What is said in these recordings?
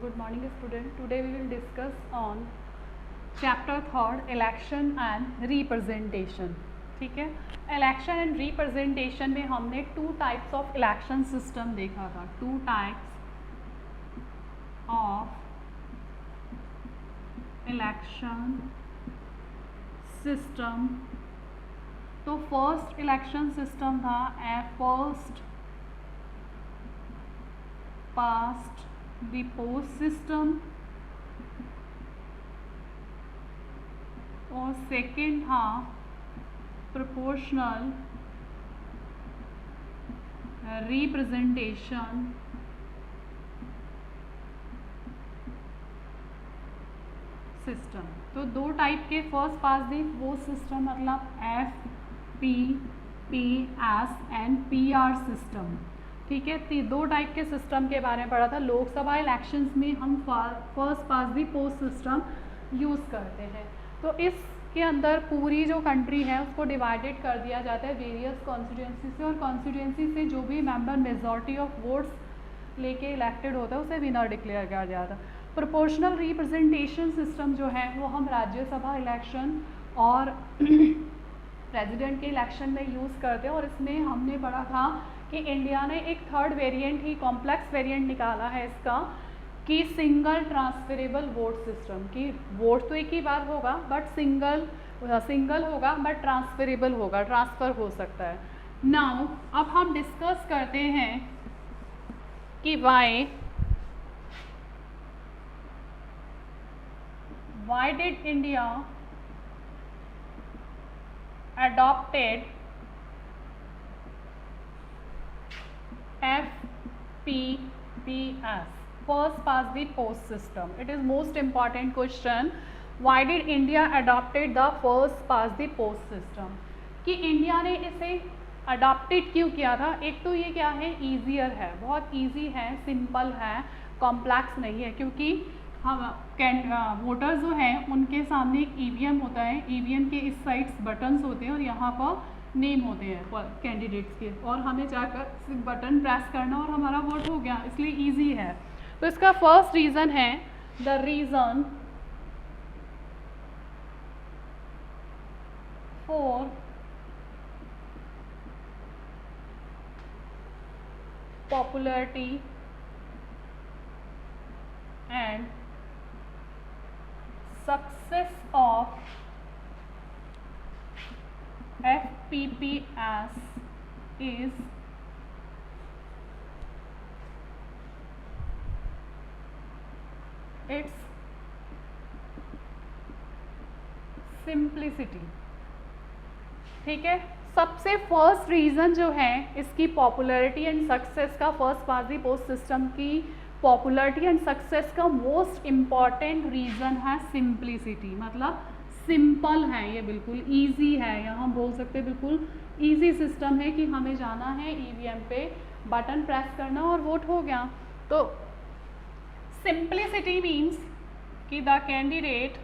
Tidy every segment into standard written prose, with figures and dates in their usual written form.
Good morning student. Today we will discuss on chapter 3 election and representation. ठीक है, election and representation में हमने two types of election system देखा था. Two types of election system. तो first election system था first past the post system और second था प्रोपोर्शनल रिप्रेजेंटेशन सिस्टम. तो दो टाइप के first past the post system मतलब FPPS एंड PR सिस्टम. ठीक है, दो टाइप के सिस्टम के बारे में पढ़ा था. लोकसभा इलेक्शंस में हम first past the post system use करते हैं. तो इसके अंदर पूरी जो कंट्री है उसको डिवाइडेड कर दिया जाता है वेरियस कॉन्स्टिट्यूंसी से, और कॉन्स्टिट्यूंसी से जो भी मेंबर मेजॉरिटी ऑफ वोट्स लेके इलेक्टेड होता है उसे विनर डिक्लेयर किया जाता है. प्रोपोर्शनल रिप्रेजेंटेशन सिस्टम जो है वो हम राज्यसभा इलेक्शन और प्रेसिडेंट के इलेक्शन में यूज़ करते हैं. और इसमें हमने पढ़ा था कि इंडिया ने एक थर्ड वेरिएंट ही कॉम्प्लेक्स वेरिएंट निकाला है इसका कि सिंगल ट्रांसफरेबल वोट सिस्टम. की वोट तो एक ही बार होगा बट सिंगल होगा बट ट्रांसफरेबल होगा, ट्रांसफ़र हो सकता है. नाउ अब हम डिस्कस करते हैं कि why did India adopted FPPS first past the post system. It is most important question. Why did India adopted the first past the post system? कि इंडिया ने इसे अडॉप्टेड क्यों किया था? एक तो ये क्या है, ईजियर है, बहुत ईजी है, सिंपल है, कॉम्प्लेक्स नहीं है. क्योंकि हम वोटर्स जो हैं उनके सामने एक ईवीएम होता है, ईवीएम के इस साइड्स बटन्स होते हैं और यहाँ पर नेम होते हैं कैंडिडेट्स के, और हमें जाकर सिर्फ बटन प्रेस करना और हमारा वोट हो गया, इसलिए इजी है. तो इसका फर्स्ट रीज़न है the reason for popularity and success of FPPS is its simplicity. ठीक है, सबसे फर्स्ट रीज़न जो है इसकी पॉपुलैरिटी एंड सक्सेस का, first past the post system की पॉपुलैरिटी एंड सक्सेस का मोस्ट इम्पॉर्टेंट रीज़न है सिंप्लिसिटी. मतलब सिंपल है, ये बिल्कुल इजी है, या हम बोल सकते हैं बिल्कुल इजी सिस्टम है कि हमें जाना है ईवीएम पे, बटन प्रेस करना और वोट हो गया. तो सिंप्लिसिटी मीन्स कि the candidate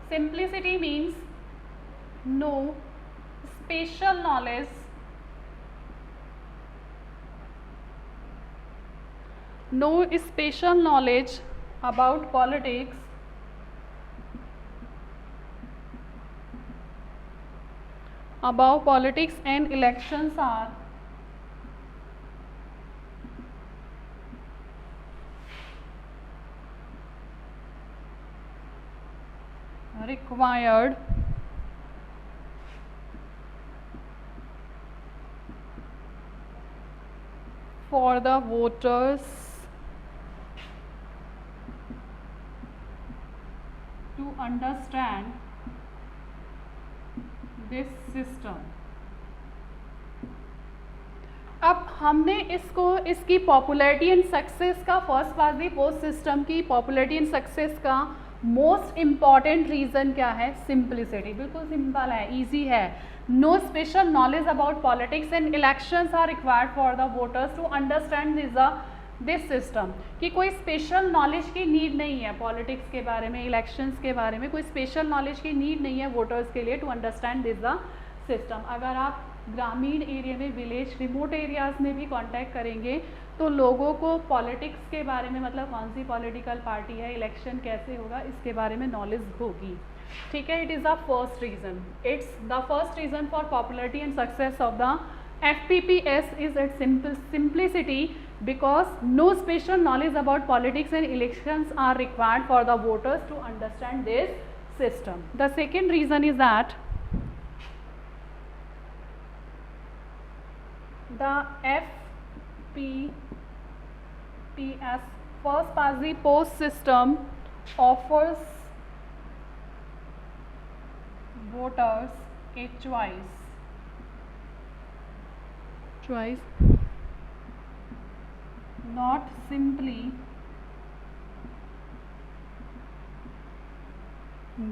simplicity means no special knowledge, no special knowledge about politics, and elections are required for the voters to understand this system. अब हमने इसकी पॉपुलैरिटी एंड सक्सेस का, first past the post system की popularity and success का most important reason क्या है? Simplicity. बिल्कुल simple है, इजी है. No special knowledge about politics and elections are required for the voters to understand this system. कि कोई स्पेशल नॉलेज की नीड नहीं है पॉलिटिक्स के बारे में, इलेक्शंस के बारे में कोई स्पेशल नॉलेज की नीड नहीं है वोटर्स के लिए to understand this the system. अगर आप ग्रामीण एरिया में, विलेज, रिमोट एरियाज़ में भी कांटेक्ट करेंगे तो लोगों को पॉलिटिक्स के बारे में, मतलब कौन सी पॉलिटिकल पार्टी है, इलेक्शन कैसे होगा, इसके बारे में नॉलेज होगी। ठीक है, it is the first reason, it's the first reason for popularity and success of the FPPS is its simplicity, because no special knowledge about politics and elections are required for the voters to understand this system. The second reason is that the FPPS, first past the post system, offers voters a choice, not simply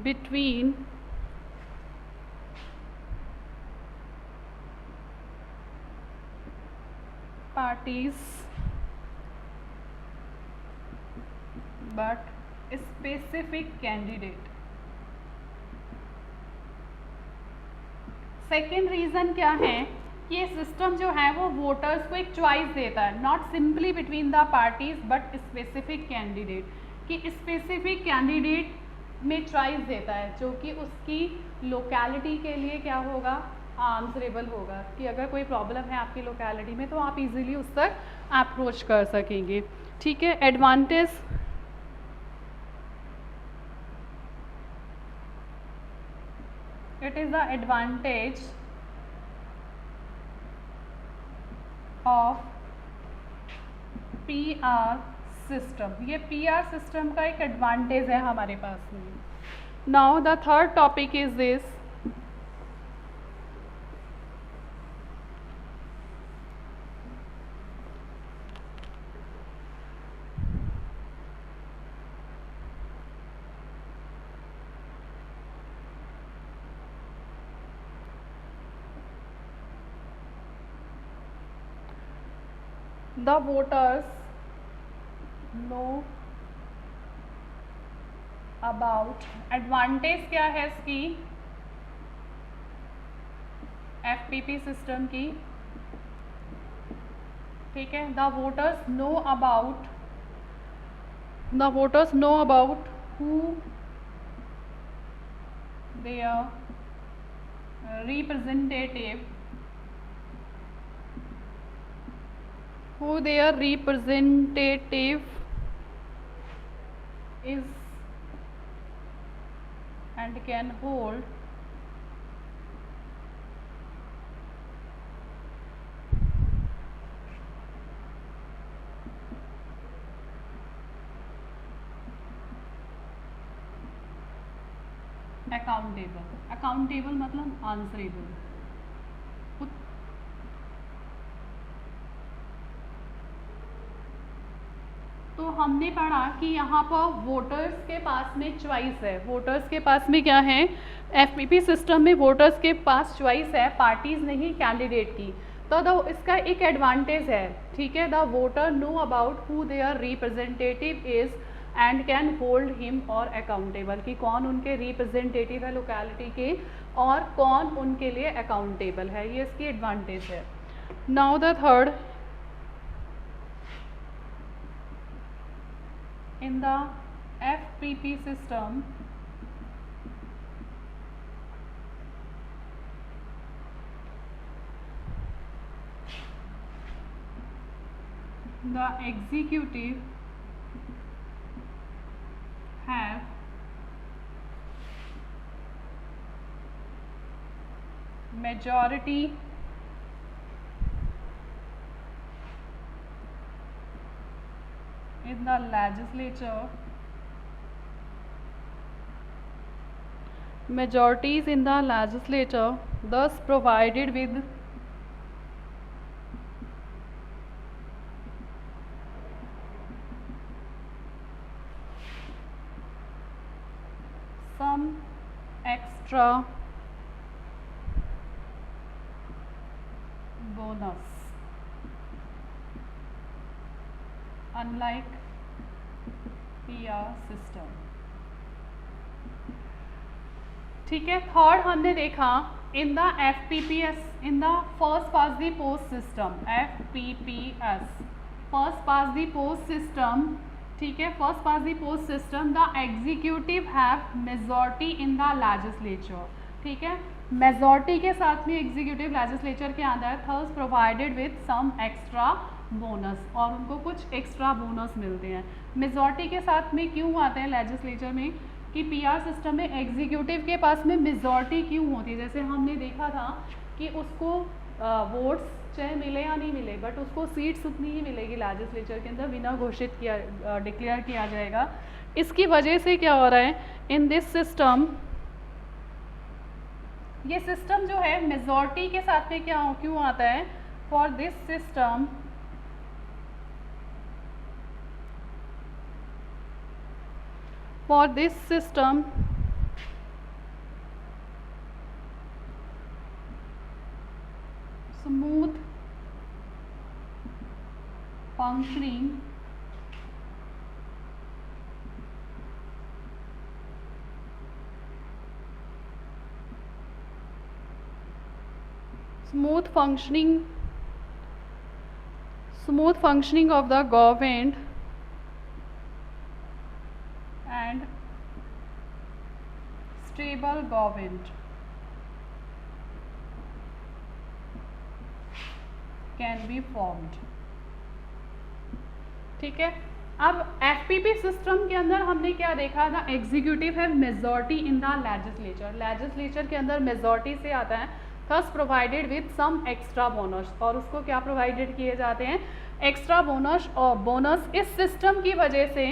between parties but specific candidate. Second reason क्या है, ये system जो है वो voters को एक choice देता है, not simply between the parties but specific candidate, कि स्पेसिफिक कैंडिडेट में चॉइस देता है जो कि उसकी लोकेलिटी के लिए क्या होगा, आंसरेबल होगा, कि अगर कोई प्रॉब्लम है आपकी लोकेलिटी में तो आप इजीली उस तक अप्रोच कर सकेंगे। ठीक है, advantage, it is the advantage of PR system, ये PR सिस्टम का एक एडवांटेज है हमारे पास में। Now the third topic is this, the voters know about, advantage क्या है इसकी, FPP सिस्टम की। ठीक है, the voters know about who their representative is and can hold accountable मतलब आंसरेबल। तो हमने पढ़ा कि यहाँ पर वोटर्स के पास में चॉइस है, वोटर्स के पास में क्या है, FPP सिस्टम में वोटर्स के पास चॉइस है, पार्टीज नहीं कैंडिडेट की। तो इसका एक एडवांटेज है, ठीक है, the voter know about who their representative is and can hold him और अकाउंटेबल, कि कौन उनके रिप्रेजेंटेटिव है लोकेलिटी के और कौन उनके लिए अकाउंटेबल है, ये इसकी एडवांटेज है। Now the third, in the FPP system, the executive have majority in the legislature, majorities in the legislature, thus provided with some extra bonus, unlike PR system। ठीक है, थर्ड हमने देखा in the FPPS, in the first past the post system, FPPS, first past the post system, ठीक है, first past the post system, the executive have majority in the legislature, ठीक है, majority के साथ में एग्जीक्यूटिव लेजिस्लेचर के अंदर thus provided with some extra bonus, और उनको कुछ एक्स्ट्रा बोनस मिलते हैं। मेजॉरिटी के साथ में क्यों आते हैं लेजिस्लेचर में कि पीआर सिस्टम में एग्जीक्यूटिव के पास में मेजॉरिटी क्यों होती है? जैसे हमने देखा था कि उसको वोट्स चाहे मिले या नहीं मिले, बट उसको सीट्स उतनी ही मिलेगी लेजिस्लेचर के अंदर, विनर घोषित किया डिक्लेयर किया जाएगा। इसकी वजह से क्या हो रहा है इन दिस सिस्टम, ये सिस्टम जो है मेजॉरिटी के साथ में क्यों आता है? For this system smooth functioning smooth functioning of the government and stable government can be formed, ठीक है। अब एफपीपी सिस्टम के अंदर हमने क्या देखा था? एग्जीक्यूटिव है मेजॉरिटी इन द लेजिस्लेचर के अंदर मेजॉरिटी से आता है, thus provided with some extra bonus, और उसको क्या प्रोवाइडेड किए जाते हैं? Extra bonus. और बोनस इस सिस्टम की वजह से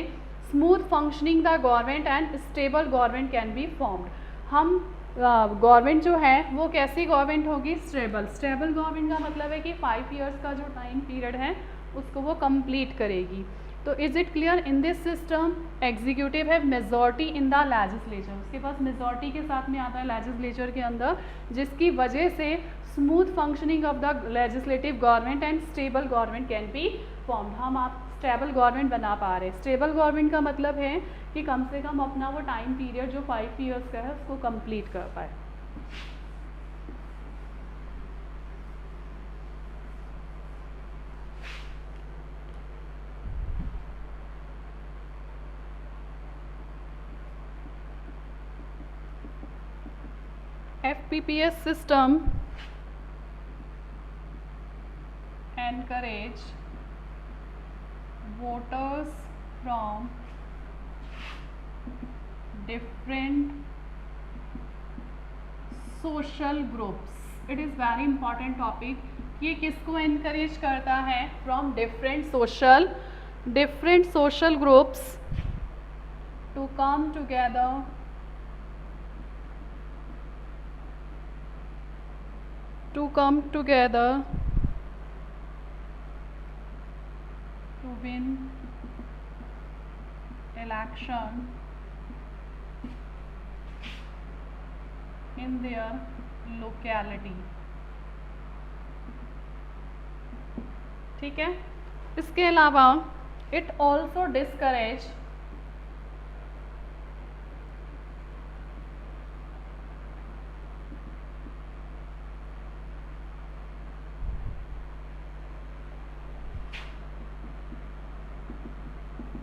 smooth functioning the government and stable government can be formed. हम गवर्नमेंट जो है वो कैसी गवर्नमेंट होगी? स्टेबल गवर्नमेंट का मतलब है कि 5 ईयर्स का जो टाइम पीरियड है उसको वो कंप्लीट करेगी। तो is it clear? In this system executive है मेजॉरिटी इन द लेजिस्लेचर, उसके पास मेजॉरिटी के साथ में आता है लेजिस्लेचर के अंदर, जिसकी वजह से smooth functioning of the legislative government and stable government can be formed. हम आप स्टेबल गवर्नमेंट बना पा रहे हैं। स्टेबल गवर्नमेंट का मतलब है कि कम से कम अपना वो टाइम पीरियड जो 5 ईयर्स का है उसको कंप्लीट कर पाए। FPPS system encourage voters from different social groups. It is very important topic. ये किसको encourage करता है? From different social groups to come together to win election in their locality, ठीक है। इसके अलावा it also discourage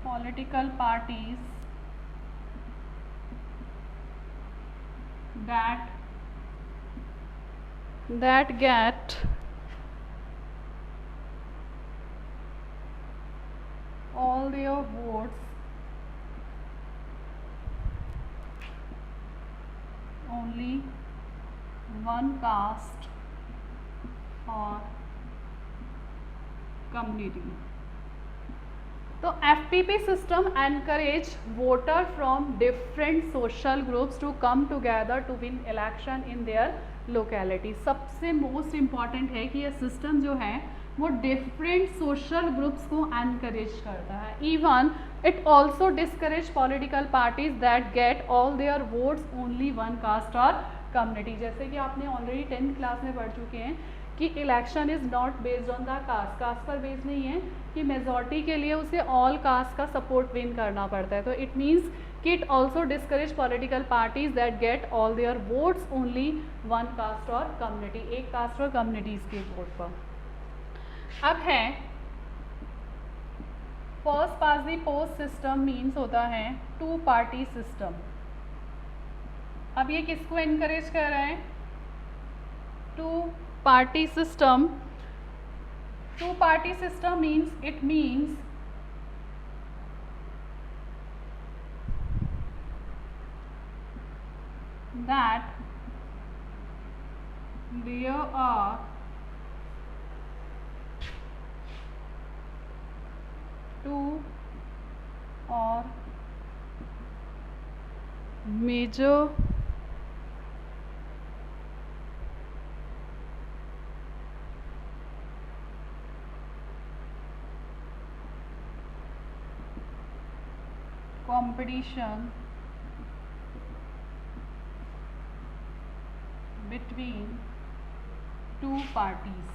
political parties that get all their votes only one caste or community। तो FPP system encourage voter from different social groups to come together to win election in their locality. सबसे most important है कि ये system जो है वो different social groups को encourage करता है। Even it also discourage political parties that get all their votes only one caste और कम्युनिटी। जैसे कि आपने ऑलरेडी 10th क्लास में पढ़ चुके हैं कि election is not based on the caste, caste पर बेस्ड नहीं है, कि मेजॉरिटी के लिए उसे ऑल कास्ट का सपोर्ट विन करना पड़ता है। तो इट मीन्स कि it also discourage political parties that get all their votes only one caste और कम्युनिटी, एक कास्ट और कम्युनिटीज़ के वोट पर। अब है first past the post system means होता है टू पार्टी सिस्टम। अब ये किसको एनकरेज कर रहा है? Two party system. Two party system means it means that there are two or major competition between two parties।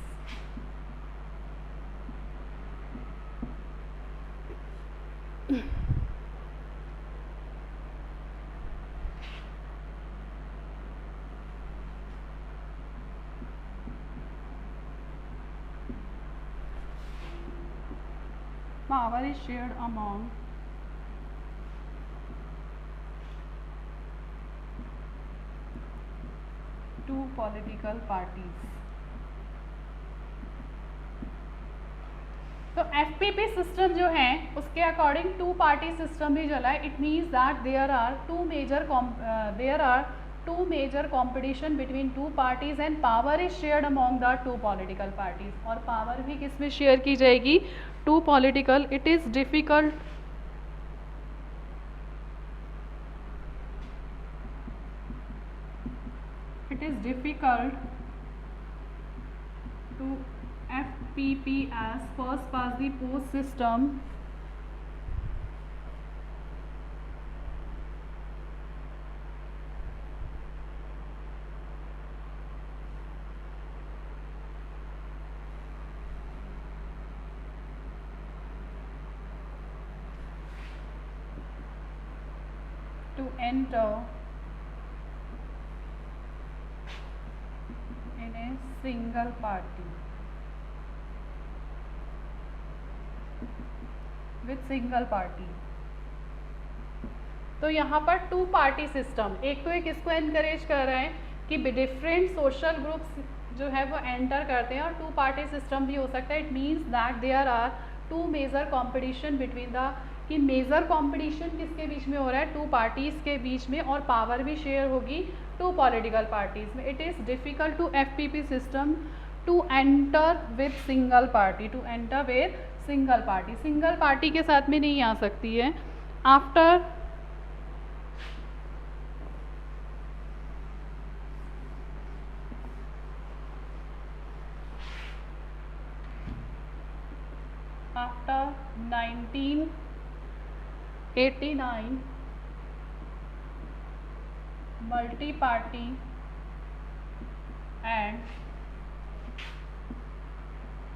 Power is shared among two political parties। तो FPP system जो है उसके अकॉर्डिंग टू पार्टी सिस्टम भी चला है। It means that there are two major competition between two parties and power is shared among the two political parties. और power भी किस में शेयर की जाएगी? Two political. It is difficult to FPP as first past the post system to enter in a single party with single party। तो यहाँ पर to party system, एक तो एक इसको एनकरेज कर रहा है कि डिफरेंट सोशल ग्रुप्स जो है वो एंटर करते हैं, और टू पार्टी सिस्टम भी हो सकता है। It means that there are two major competition between the, कि मेजर कंपटीशन किसके बीच में हो रहा है? टू पार्टीज़ के बीच में, और पावर भी शेयर होगी टू पॉलिटिकल पार्टीज़ में। It is difficult to FPP system to enter with single party, to enter with single party. Single party के साथ में नहीं आ सकती है। After after 1989 multi party and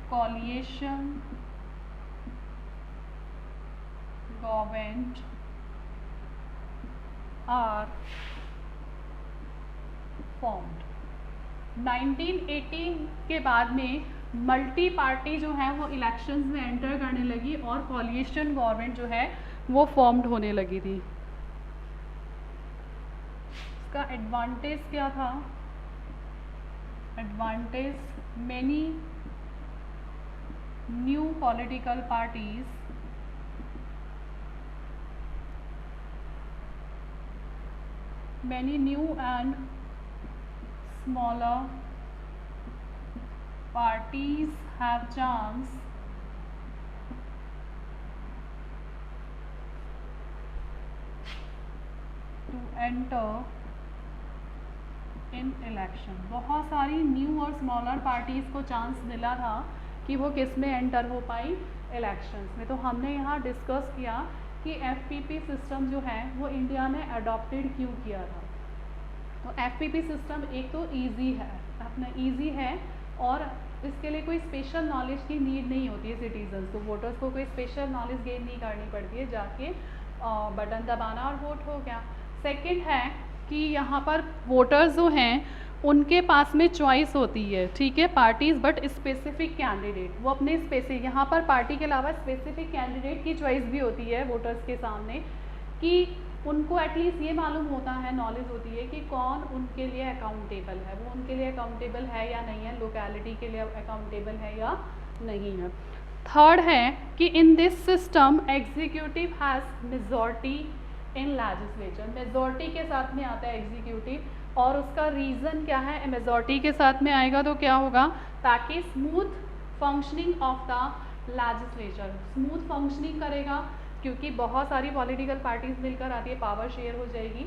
coalition government are formed। 1918 के बाद में मल्टी पार्टी जो है वो इलेक्शंस में एंटर करने लगी, और कॉलिएशन गवर्नमेंट जो है वो फॉर्म्ड होने लगी थी। इसका एडवांटेज क्या था? Advantage, many new political parties many new and smaller parties have chance to enter in election। बहुत सारी न्यू और स्मॉलर पार्टीज़ को चांस मिला था कि वो किस में एंटर हो पाई? इलेक्शंस में। तो हमने यहाँ डिस्कस किया कि FPP सिस्टम जो है वो इंडिया में अडॉप्टेड क्यों किया था। तो FPP सिस्टम एक तो ईजी है, अपना ईजी है और इसके लिए कोई स्पेशल नॉलेज की नीड नहीं होती है सिटीजन्स को, वोटर्स को कोई स्पेशल नॉलेज गेन नहीं करनी पड़ती है, जाके बटन दबाना और वोट हो गया। सेकंड है कि यहाँ पर वोटर्स जो हैं उनके पास में चॉइस होती है, ठीक है, पार्टीज बट स्पेसिफिक कैंडिडेट, वो अपने स्पेसिफिक, यहाँ पर पार्टी के अलावा स्पेसिफिक कैंडिडेट की चॉइस भी होती है वोटर्स के सामने, कि उनको एटलीस्ट ये मालूम होता है, नॉलेज होती है कि कौन उनके लिए अकाउंटेबल है, वो उनके लिए अकाउंटेबल है या नहीं है, लोकेलिटी के लिए अकाउंटेबल है या नहीं है। थर्ड है कि in this system executive has majority in legislature, majority के साथ में आता है एग्जीक्यूटिव, और उसका रीज़न क्या है, मेजॉरिटी के साथ में आएगा तो क्या होगा, ताकि smooth functioning of the legislature, smooth functioning करेगा, क्योंकि बहुत सारी पॉलिटिकल पार्टीज मिलकर आती है, पावर शेयर हो जाएगी,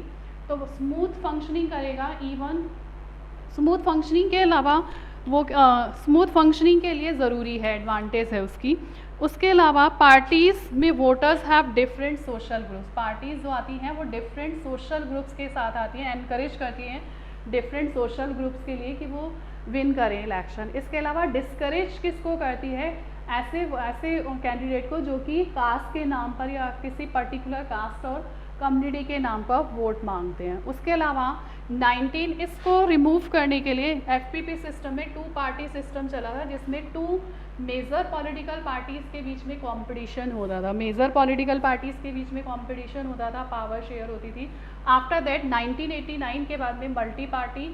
तो स्मूथ फंक्शनिंग करेगा। इवन स्मूथ फंक्शनिंग के अलावा वो स्मूथ फंक्शनिंग के लिए ज़रूरी है, एडवांटेज है उसकी। उसके अलावा पार्टीज़ में voters have different social groups, parties जो आती हैं वो डिफरेंट सोशल ग्रुप्स के साथ आती हैं, एनकरेज करती हैं डिफरेंट सोशल ग्रुप्स के लिए कि वो विन करें इलेक्शन। इसके अलावा डिस्करेज किसको करती है, ऐसे कैंडिडेट को जो कि कास्ट के नाम पर या किसी पर्टिकुलर कास्ट और कम्युनिटी के नाम पर वोट मांगते हैं। उसके अलावा 19 इसको रिमूव करने के लिए एफपीपी सिस्टम में 2 पार्टी सिस्टम चला था, जिसमें 2 मेजर पॉलिटिकल पार्टीज़ के बीच में कंपटीशन होता था, मेजर पॉलिटिकल पार्टीज़ के बीच में कंपटीशन होता था, पावर शेयर होती थी। आफ्टर दैट 1989 के बाद में multi party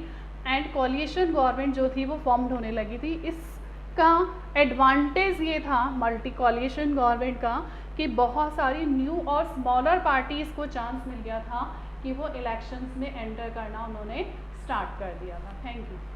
and coalition government जो थी वो फॉर्म्ड होने लगी थी। इसका एडवांटेज ये था मल्टी कोलिएशन गवर्नमेंट का कि बहुत सारी न्यू और स्मॉलर पार्टीज़ को चांस मिल गया था कि वो इलेक्शंस में एंटर करना उन्होंने स्टार्ट कर दिया था। Thank you.